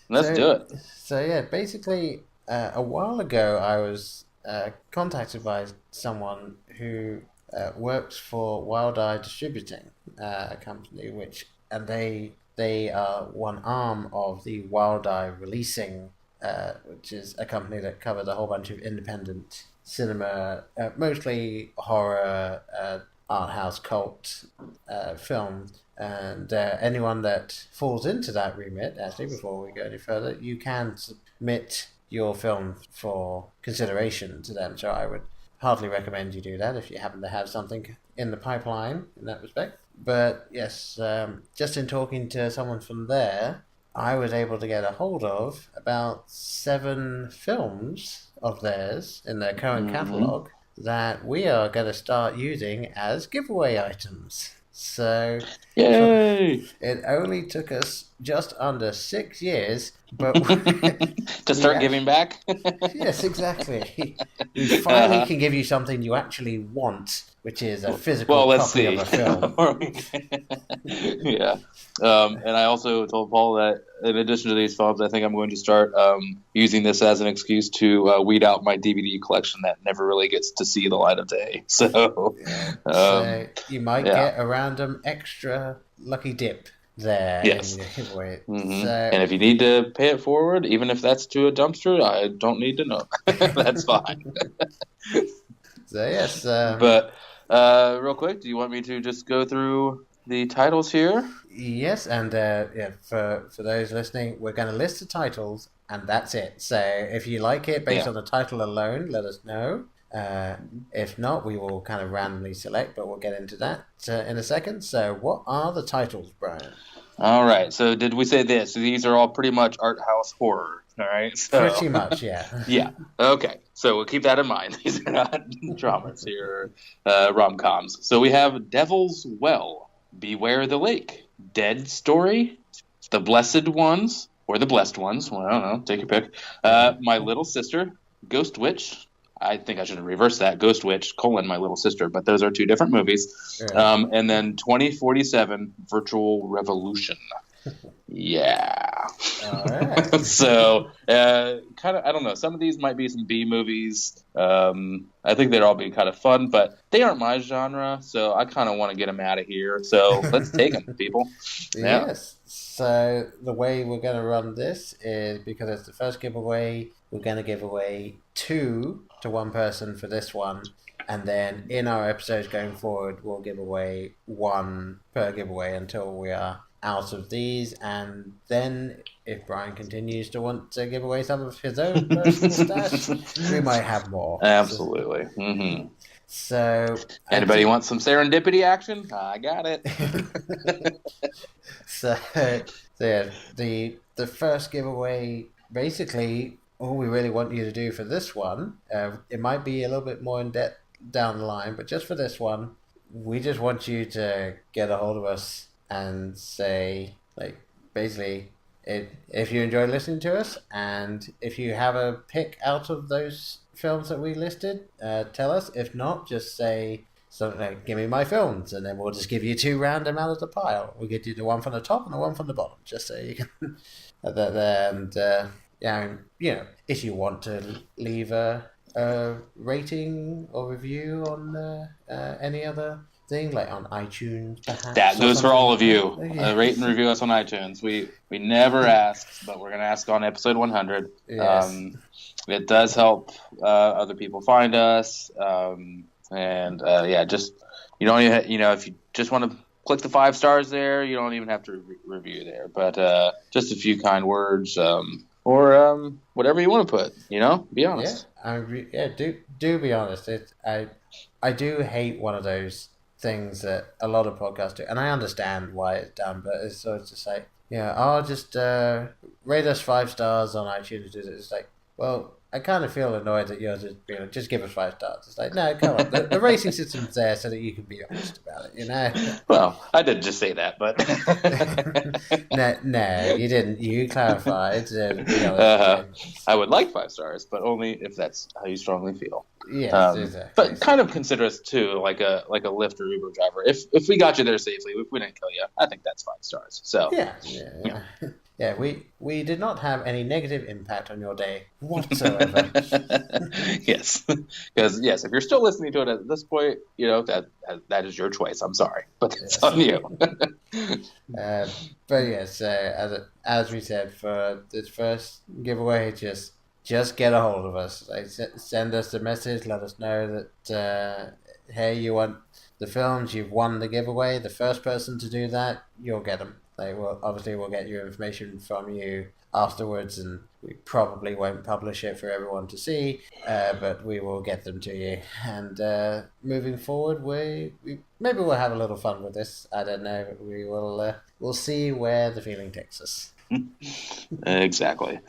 Let's do it. So, yeah, basically, a while ago, I was contacted by someone who works for Wild Eye Distributing, a company and they are one arm of the Wild Eye Releasing, which is a company that covers a whole bunch of independent cinema, mostly horror, art house, cult films. And anyone that falls into that remit, actually, before we go any further, you can submit your film for consideration to them. So I would hardly recommend you do that if you happen to have something in the pipeline in that respect. But yes, just in talking to someone from there, I was able to get a hold of about 7 films of theirs in their current catalogue that we are going to start using as giveaway items. So, yay! It only took us just under 6 years, but to start giving back. Yes, exactly. We finally can give you something you actually want, which is a physical copy of a film. Yeah. And I also told Paul that in addition to these films, I think I'm going to start using this as an excuse to weed out my DVD collection that never really gets to see the light of day. So, so you might get a random extra lucky dip there. Yes. In your giveaway. So, and if you need to pay it forward, even if that's to a dumpster, I don't need to know. That's fine. So yes. But real quick, do you want me to just go through the titles here? Yes, and for those listening, we're going to list the titles, and that's it. So if you like it based on the title alone, let us know. If not, we will kind of randomly select, but we'll get into that in a second. So what are the titles, Brian? All right. So did we say this? So these are all pretty much art house horror. All right. So, pretty much, yeah. Yeah. Okay. So we'll keep that in mind. These are not dramas here, rom-coms. So we have Devil's Well, Beware the Lake, Dead Story, The Blessed Ones, or The Blessed Ones. Well, I don't know. Take your pick. My Little Sister, Ghost Witch. I think I should reverse that. Ghost Witch, My Little Sister. But those are 2 different movies. Yeah. And then 2047, Virtual Revolution. Yeah. All right. So, kind of, I don't know. Some of these might be some B movies. I think they'd all be kind of fun, but they aren't my genre, so I kind of want to get them out of here. So let's take them, people. Yeah. Yes. So the way we're going to run this is, because it's the first giveaway, we're going to give away 2 to one person for this one. And then in our episodes going forward, we'll give away 1 per giveaway until we are out of these. And then if Brian continues to want to give away some of his own personal stash, we might have more. Absolutely. Mm-hmm. So anybody want some serendipity action? I got it. So yeah, the first giveaway, basically all we really want you to do for this one, it might be a little bit more in depth down the line, but just for this one, we just want you to get a hold of us and say, like, basically, if you enjoy listening to us, and if you have a pick out of those films that we listed, tell us. If not, just say something like, give me my films, and then we'll just give you 2 random out of the pile. We'll get you the one from the top and the one from the bottom, just so you can have that there. And yeah, you know, if you want to leave a rating or review on any other thing, like on iTunes, perhaps. That goes for all of you. Rate and review us on iTunes. We never ask, but we're going to ask on episode 100. Yes. It does help other people find us. Yeah, just you don't even, if you just want to click the 5 stars there, you don't even have to review there. But just a few kind words, or whatever you want to put. Be honest. Yeah, do be honest. I do hate one of those things that a lot of podcasts do, and I understand why it's done, but it's sort of just like, I'll just rate us 5 stars on iTunes. It's like, well, I kind of feel annoyed that you're just give us 5 stars. It's like, no, come on. The rating system's there so that you can be honest about it, Well, I did just say that, but... no, you didn't. You clarified. I would like 5 stars, but only if that's how you strongly feel. Yes, exactly. But kind of consider us, too, like a Lyft or Uber driver. If we got you there safely, if we didn't kill you, I think that's 5 stars. So Yeah. Yeah, we did not have any negative impact on your day whatsoever. Yes, because if you're still listening to it at this point, that is your choice. I'm sorry, but it's on you. But yes, as we said for this first giveaway, just get a hold of us. Like, send us a message. Let us know that hey, you want the films. You've won the giveaway. The first person to do that, you'll get them. We'll get your information from you afterwards, and we probably won't publish it for everyone to see, but we will get them to you. And moving forward, we maybe we'll have a little fun with this. I don't know. We'll see where the feeling takes us. Exactly.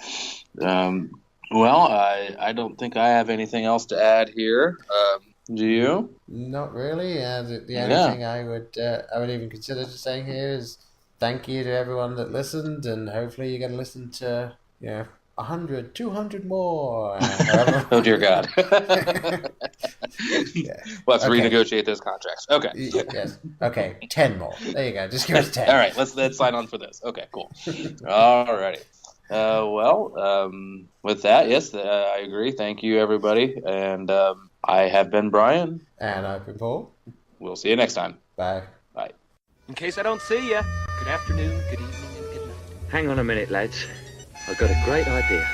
Well, I don't think I have anything else to add here. Do you? Not really. The only thing I would even consider just saying here is thank you to everyone that listened, and hopefully you're going to listen to 100, 200 more. Oh dear God. We'll have to renegotiate those contracts. Okay. Yes. Okay. 10 more. There you go. Just give us 10. All right. Let's sign on for this. Okay. Cool. All righty. With that, yes, I agree. Thank you, everybody. And I have been Brian. And I've been Paul. We'll see you next time. Bye. Bye. In case I don't see you, good afternoon, good evening, and good night. Hang on a minute, lads. I've got a great idea.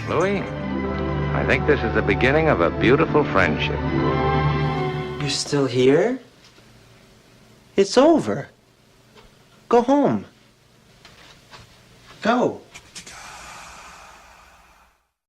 Louis, I think this is the beginning of a beautiful friendship. You're still here? It's over. Go home. Go.